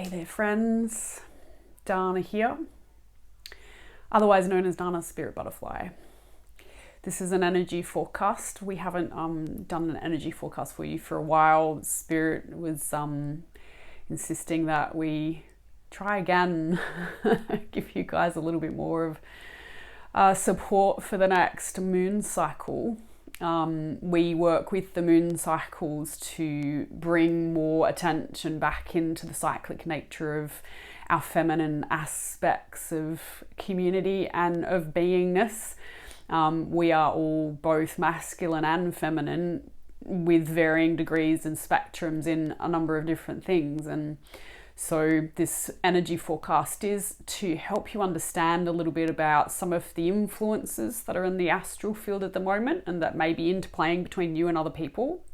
Hey there friends, Dana here, otherwise known as Dana Spirit Butterfly. This is an energy forecast. We haven't done an energy forecast for you for a while. Spirit was insisting that we try again, give you guys a little bit more of support for the next moon cycle. We work with the moon cycles to bring more attention back into the cyclic nature of our feminine aspects of community and of beingness. We are all both masculine and feminine with varying degrees and spectrums in a number of different things. And so this energy forecast is to help you understand a little bit about some of the influences that are in the astral field at the moment and that may be interplaying between you and other people.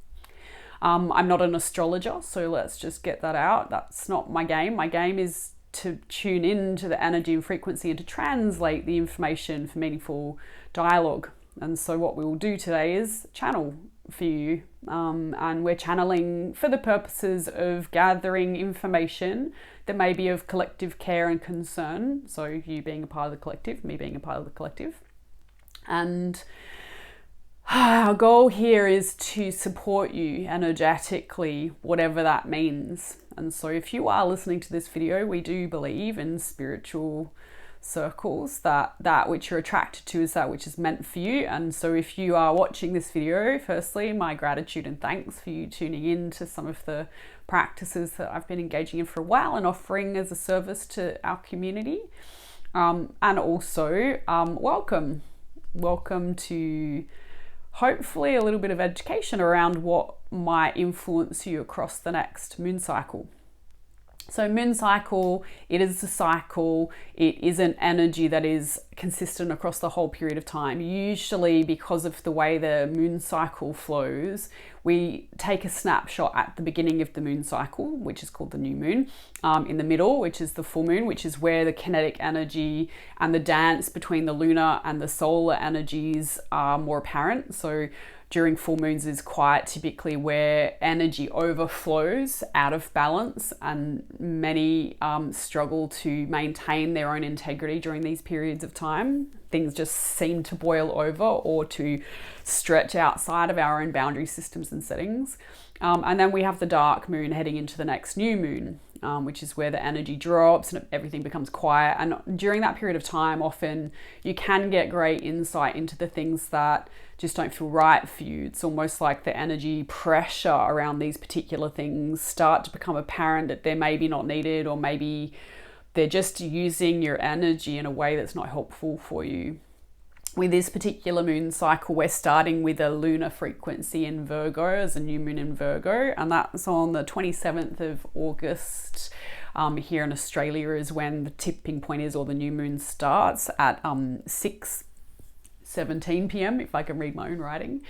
I'm not an astrologer, so let's just get that out. That's not my game. My game is to tune into the energy and frequency and to translate the information for meaningful dialogue. And so what we will do today is channel for you, and we're channeling for the purposes of gathering information that may be of collective care and concern, so you being a part of the collective, me being a part of the collective. And our goal here is to support you energetically, whatever that means. And so if you are listening to this video, we do believe in spiritual circles that which you're attracted to is that which is meant for you. And so if you are watching this video, firstly, my gratitude and thanks for you tuning in to some of the practices that I've been engaging in for a while and offering as a service to our community. And also welcome to hopefully a little bit of education around what might influence you across the next moon cycle. So moon cycle, it is a cycle. It is an energy that is consistent across the whole period of time. Usually because of the way the moon cycle flows, we take a snapshot at the beginning of the moon cycle, which is called the new moon, in the middle, which is the full moon, which is where the kinetic energy and the dance between the lunar and the solar energies are more apparent. So during full moons is quite typically where energy overflows out of balance, and many struggle to maintain their own integrity during these periods of time. Things just seem to boil over or to stretch outside of our own boundary systems and settings. And then we have the dark moon heading into the next new moon, which is where the energy drops and everything becomes quiet. And during that period of time, often you can get great insight into the things that just don't feel right for you. It's almost like the energy pressure around these particular things start to become apparent that they're maybe not needed, or maybe they're just using your energy in a way that's not helpful for you. With this particular moon cycle, we're starting with a lunar frequency in Virgo as a new moon in Virgo, and that's on the 27th of August. Here in Australia is when the tipping point is, or the new moon starts at 6:17 p.m, if I can read my own writing.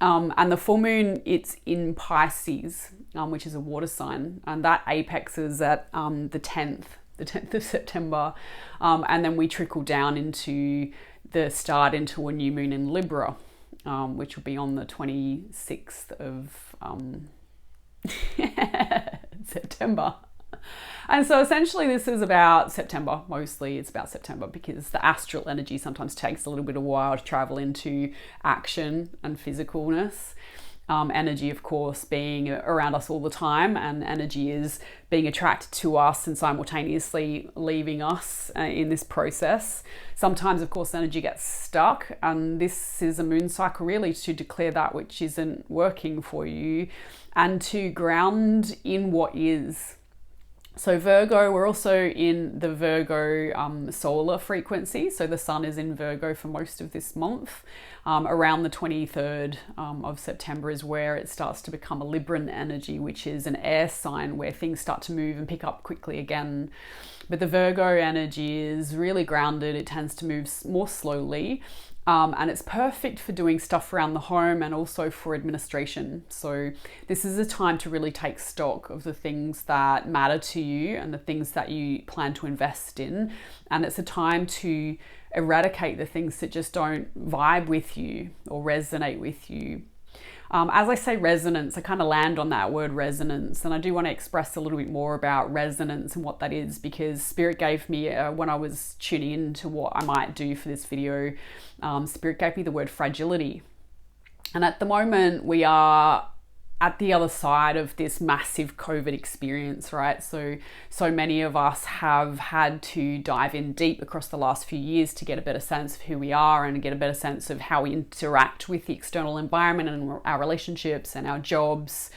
And the full moon, it's in Pisces, which is a water sign, and that apex is at the 10th of September. And then we trickle down into the start into a new moon in Libra, which will be on the 26th of September. And so essentially this is about September. Mostly it's about September because the astral energy sometimes takes a little bit of a while to travel into action and physicalness. Energy, of course, being around us all the time, and energy is being attracted to us and simultaneously leaving us in this process. Sometimes, of course, energy gets stuck, and this is a moon cycle really to declare that which isn't working for you and to ground in what is. So Virgo, we're also in the Virgo solar frequency. So the sun is in Virgo for most of this month. Around the 23rd of September is where it starts to become a Libran energy, which is an air sign where things start to move and pick up quickly again. But the Virgo energy is really grounded. It tends to move more slowly. And it's perfect for doing stuff around the home and also for administration. So this is a time to really take stock of the things that matter to you and the things that you plan to invest in. And it's a time to eradicate the things that just don't vibe with you or resonate with you. As I say resonance, I kind of land on that word resonance, and I do want to express a little bit more about resonance and what that is, because Spirit gave me, when I was tuning into what I might do for this video, Spirit gave me the word fragility. And at the moment, we are at the other side of this massive COVID experience, right? So many of us have had to dive in deep across the last few years to get a better sense of who we are and get a better sense of how we interact with the external environment and our relationships and our jobs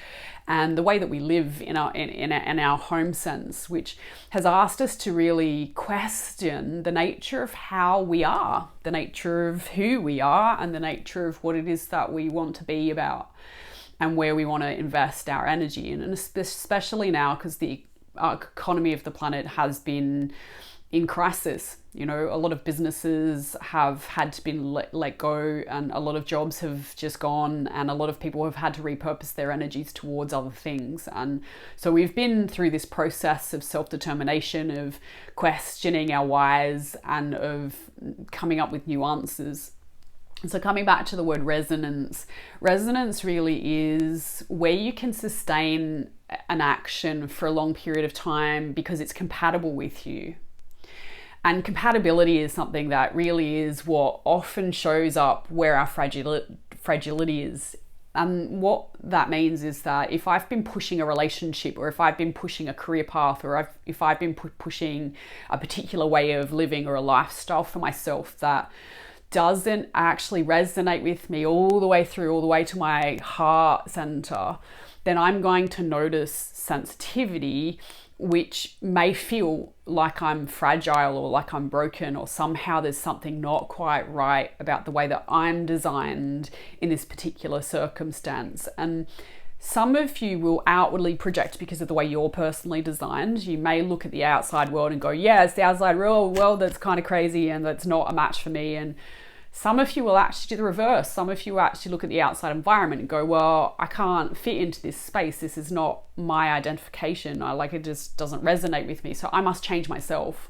and the way that we live in our home sense, which has asked us to really question the nature of how we are, the nature of who we are, and the nature of what it is that we want to be about, and where we want to invest our energy in. And especially now, because the economy of the planet has been in crisis. You know, a lot of businesses have had to be let go, and a lot of jobs have just gone, and a lot of people have had to repurpose their energies towards other things. And so we've been through this process of self-determination, of questioning our whys, and of coming up with new answers. So coming back to the word resonance, resonance really is where you can sustain an action for a long period of time because it's compatible with you. And compatibility is something that really is what often shows up where our fragility is. And what that means is that if I've been pushing a relationship, or if I've been pushing a career path, or if I've been pushing a particular way of living or a lifestyle for myself that doesn't actually resonate with me all the way through, all the way to my heart center, then I'm going to notice sensitivity, which may feel like I'm fragile or like I'm broken, or somehow there's something not quite right about the way that I'm designed in this particular circumstance. And some of you will outwardly project because of the way you're personally designed. You may look at the outside world and go, yeah, it's the outside world that's kind of crazy and that's not a match for me. And some of you will actually do the reverse. Some of you will actually look at the outside environment and go, well, I can't fit into this space. This is not my identification. It just doesn't resonate with me. So I must change myself.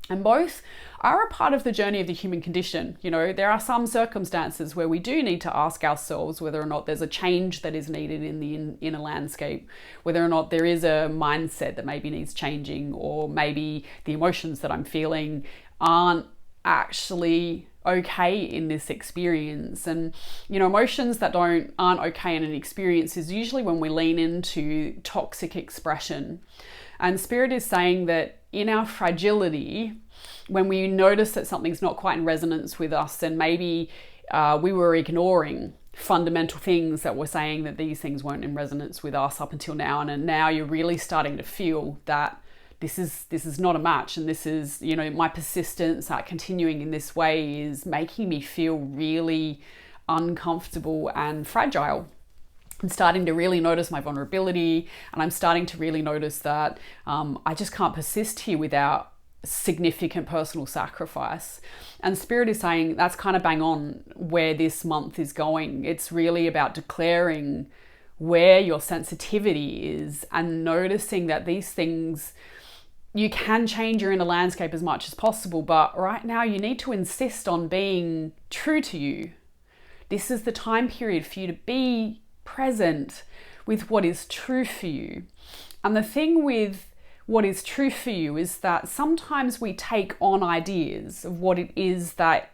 And both are a part of the journey of the human condition. You know, there are some circumstances where we do need to ask ourselves whether or not there's a change that is needed in the inner landscape, whether or not there is a mindset that maybe needs changing, or maybe the emotions that I'm feeling aren't actually okay in this experience. And you know, emotions that aren't okay in an experience is usually when we lean into toxic expression. And Spirit is saying that in our fragility, when we notice that something's not quite in resonance with us, and maybe we were ignoring fundamental things that were saying that these things weren't in resonance with us up until now, and now you're really starting to feel that this is not a match, and this is, you know, my persistence at continuing in this way is making me feel really uncomfortable and fragile. I'm starting to really notice my vulnerability, and I'm starting to really notice that I just can't persist here without significant personal sacrifice. And Spirit is saying that's kind of bang on where this month is going. It's really about declaring where your sensitivity is and noticing that these things, you can change your inner landscape as much as possible, but right now you need to insist on being true to you. This is the time period for you to be present with what is true for you. And the thing with what is true for you is that sometimes we take on ideas of what it is that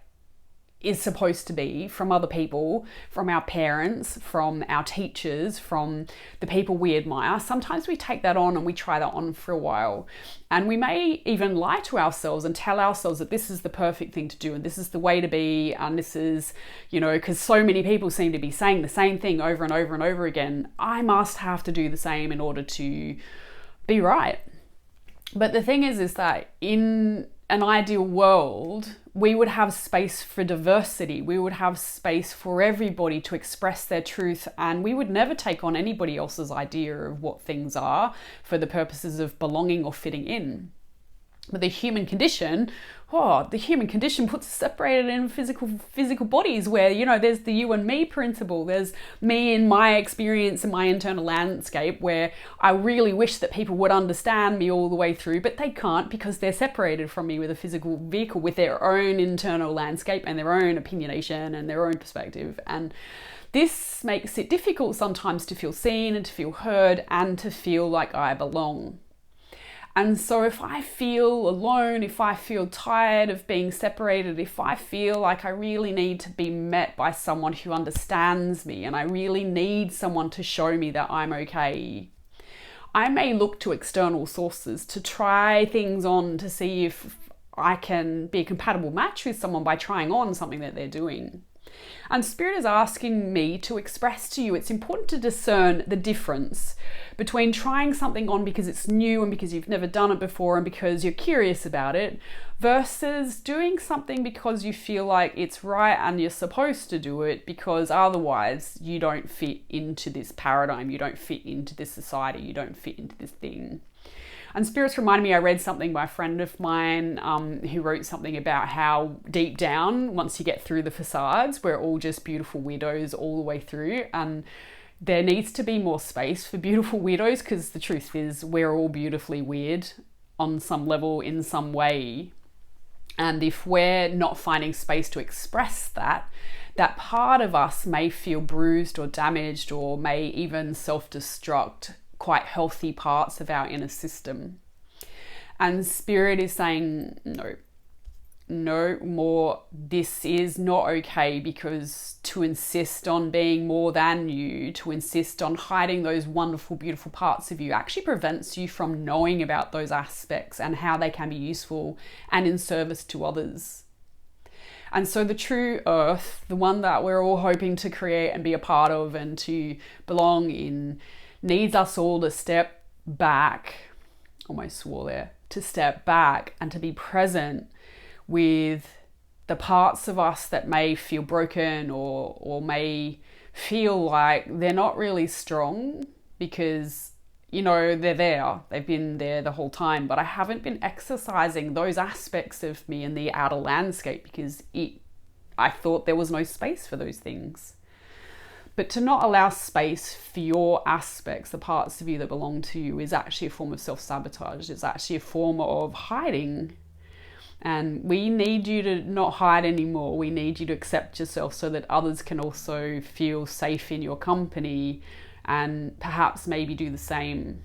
is supposed to be from other people, from our parents, from our teachers, from the people we admire. Sometimes we take that on and we try that on for a while. And we may even lie to ourselves and tell ourselves that this is the perfect thing to do and this is the way to be, and this is, you know, because so many people seem to be saying the same thing over and over and over again. I must have to do the same in order to be right. But the thing is that in an ideal world, we would have space for diversity. We would have space for everybody to express their truth, and we would never take on anybody else's idea of what things are for the purposes of belonging or fitting in. But the human condition puts us separated in physical bodies where, you know, there's the you and me principle. There's me in my experience and my internal landscape where I really wish that people would understand me all the way through, but they can't because they're separated from me with a physical vehicle with their own internal landscape and their own opinionation and their own perspective. And This makes it difficult sometimes to feel seen and to feel heard and to feel like I belong. And so if I feel alone, if I feel tired of being separated, if I feel like I really need to be met by someone who understands me and I really need someone to show me that I'm okay, I may look to external sources to try things on to see if I can be a compatible match with someone by trying on something that they're doing. And Spirit is asking me to express to you, it's important to discern the difference between trying something on because it's new and because you've never done it before and because you're curious about it, versus doing something because you feel like it's right and you're supposed to do it because otherwise you don't fit into this paradigm, you don't fit into this society, you don't fit into this thing. And Spirit's reminded me, I read something by a friend of mine who wrote something about how deep down, once you get through the facades, we're all just beautiful weirdos all the way through. And there needs to be more space for beautiful weirdos, because the truth is we're all beautifully weird on some level, in some way. And if we're not finding space to express that, that part of us may feel bruised or damaged or may even self-destruct quite healthy parts of our inner system. And Spirit is saying, no more. This is not okay, because to insist on being more than you, to insist on hiding those wonderful, beautiful parts of you actually prevents you from knowing about those aspects and how they can be useful and in service to others. And so the true earth, the one that we're all hoping to create and be a part of and to belong in, needs us all to step back, almost swore there, to step back and to be present with the parts of us that may feel broken or may feel like they're not really strong, because, they're there, they've been there the whole time, but I haven't been exercising those aspects of me in the outer landscape because I thought there was no space for those things. But to not allow space for your aspects, the parts of you that belong to you, is actually a form of self-sabotage. It's actually a form of hiding. And we need you to not hide anymore. We need you to accept yourself so that others can also feel safe in your company and perhaps maybe do the same.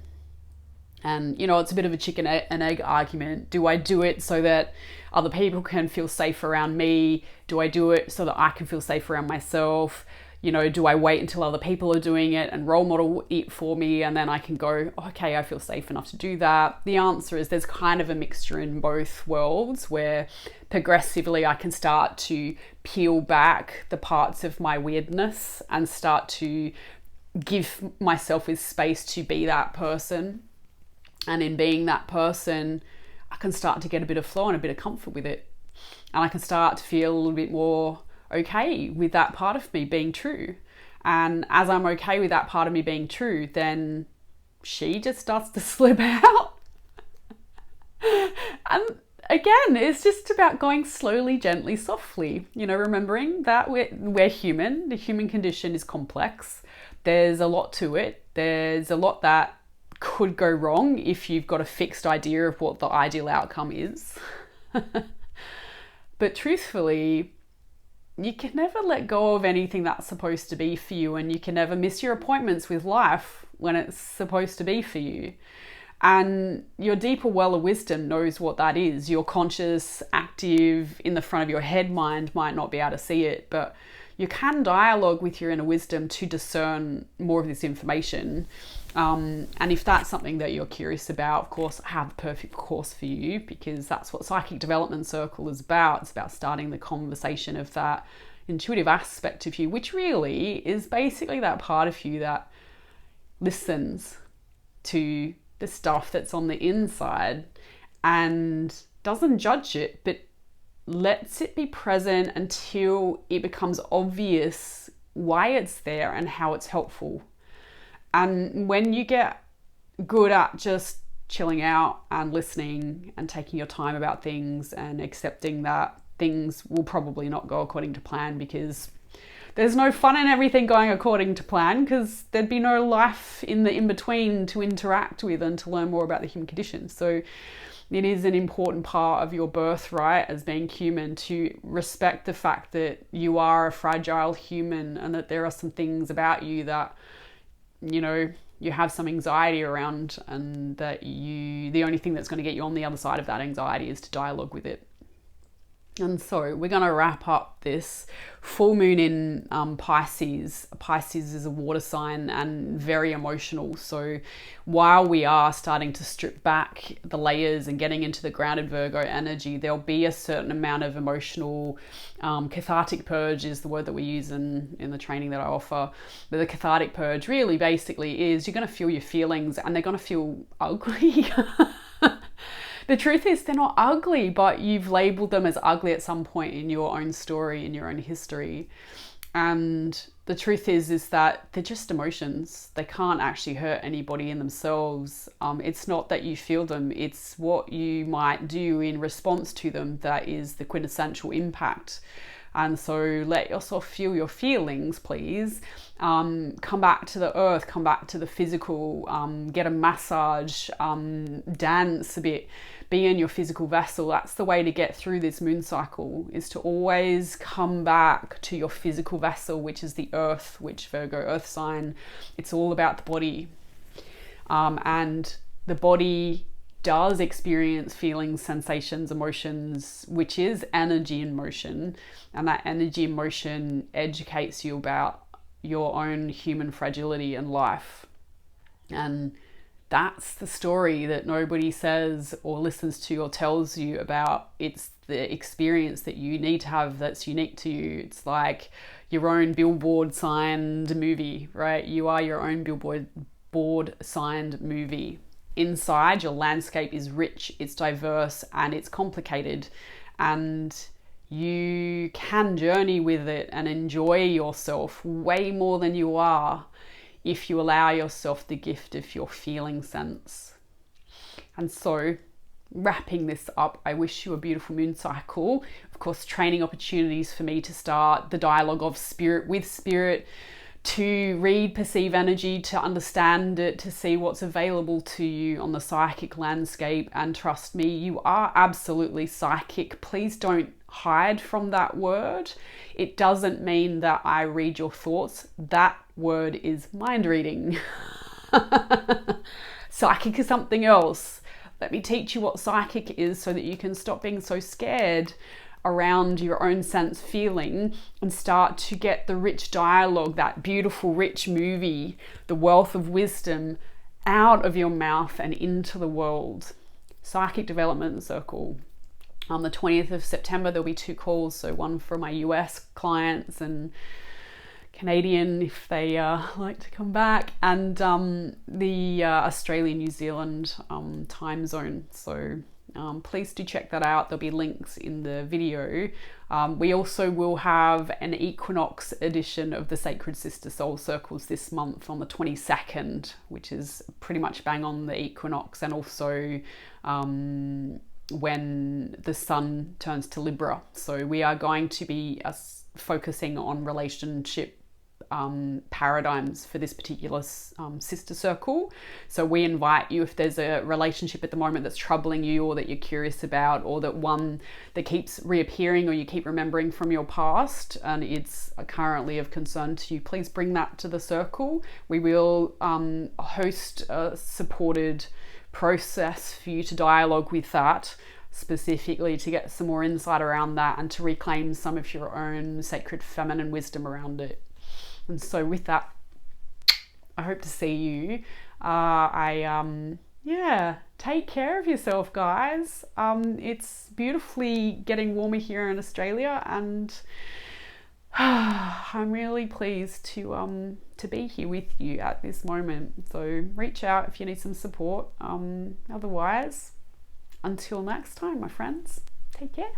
And, it's a bit of a chicken and egg argument. Do I do it so that other people can feel safe around me? Do I do it so that I can feel safe around myself? Do I wait until other people are doing it and role model it for me and then I can go, okay, I feel safe enough to do that? The answer is there's kind of a mixture in both worlds, where progressively I can start to peel back the parts of my weirdness and start to give myself with space to be that person. And in being that person, I can start to get a bit of flow and a bit of comfort with it. And I can start to feel a little bit more okay with that part of me being true. And as I'm okay with that part of me being true, then she just starts to slip out. And again, it's just about going slowly, gently, softly, remembering that we're human. The human condition is complex. There's a lot to it. There's a lot that could go wrong if you've got a fixed idea of what the ideal outcome is. But truthfully, you can never let go of anything that's supposed to be for you, and you can never miss your appointments with life when it's supposed to be for you. And your deeper well of wisdom knows what that is. Your conscious, active, in the front of your head mind might not be able to see it, but you can dialogue with your inner wisdom to discern more of this information. And if that's something that you're curious about, of course, I have the perfect course for you, because that's what Psychic Development Circle is about. It's about starting the conversation of that intuitive aspect of you, which really is basically that part of you that listens to the stuff that's on the inside and doesn't judge it, but lets it be present until it becomes obvious why it's there and how it's helpful. And when you get good at just chilling out and listening and taking your time about things and accepting that things will probably not go according to plan, because there's no fun in everything going according to plan, because there'd be no life in the in-between to interact with and to learn more about the human condition. So it is an important part of your birthright as being human to respect the fact that you are a fragile human, and that there are some things about you that, you know, you have some anxiety around, and that the only thing that's going to get you on the other side of that anxiety is to dialogue with it. And so we're going to wrap up this full moon in Pisces. Pisces is a water sign and very emotional. So while we are starting to strip back the layers and getting into the grounded Virgo energy, there'll be a certain amount of emotional cathartic purge is the word that we use in the training that I offer. But the cathartic purge really basically is you're going to feel your feelings, and they're going to feel ugly. The truth is they're not ugly, but you've labeled them as ugly at some point in your own story, in your own history. And the truth is that they're just emotions. They can't actually hurt anybody in themselves. It's not that you feel them, it's what you might do in response to them that is the quintessential impact. And so let yourself feel your feelings, please. Come back to the earth, come back to the physical, get a massage, dance a bit, be in your physical vessel. That's the way to get through this moon cycle, is to always come back to your physical vessel, which is the earth, which Virgo earth sign. It's all about the body. And the body does experience feelings, sensations, emotions, which is energy in motion. And that energy in motion educates you about your own human fragility and life. And that's the story that nobody says or listens to or tells you about. It's the experience that you need to have that's unique to you. It's like your own billboard signed movie, right? You are your own billboard signed movie. Inside, your landscape is rich, it's diverse, and it's complicated, and you can journey with it and enjoy yourself way more than you are if you allow yourself the gift of your feeling sense. And so, wrapping this up, I wish you a beautiful moon cycle. Of course, training opportunities for me to start the dialogue of spirit with spirit, to read, perceive energy, to understand it, to see what's available to you on the psychic landscape. And trust me, you are absolutely psychic. Please don't hide from that word. It doesn't mean that I read your thoughts. That word is mind reading. Psychic is something else. Let me teach you what psychic is so that you can stop being so scared around your own sense feeling and start to get the rich dialogue, that beautiful rich movie, the wealth of wisdom out of your mouth and into the world. Psychic Development Circle. On the 20th of September, there'll be 2 calls. So one for my US clients and Canadian if they like to come back, and the Australian, New Zealand time zone. So please do check that out. There'll be links in the video. We also will have an equinox edition of the Sacred Sister Soul Circles this month on the 22nd, which is pretty much bang on the equinox, and also when the sun turns to Libra. So we are going to be focusing on relationship paradigms for this particular sister circle. So we invite you, if there's a relationship at the moment that's troubling you, or that you're curious about, or that one that keeps reappearing, or you keep remembering from your past and it's currently of concern to you, please bring that to the circle. We will host a supported process for you to dialogue with that, specifically to get some more insight around that and to reclaim some of your own sacred feminine wisdom around it. And so with that, I hope to see you. Take care of yourself, guys. It's beautifully getting warmer here in Australia, and I'm really pleased to be here with you at this moment. So reach out if you need some support. Otherwise, until next time, my friends, take care.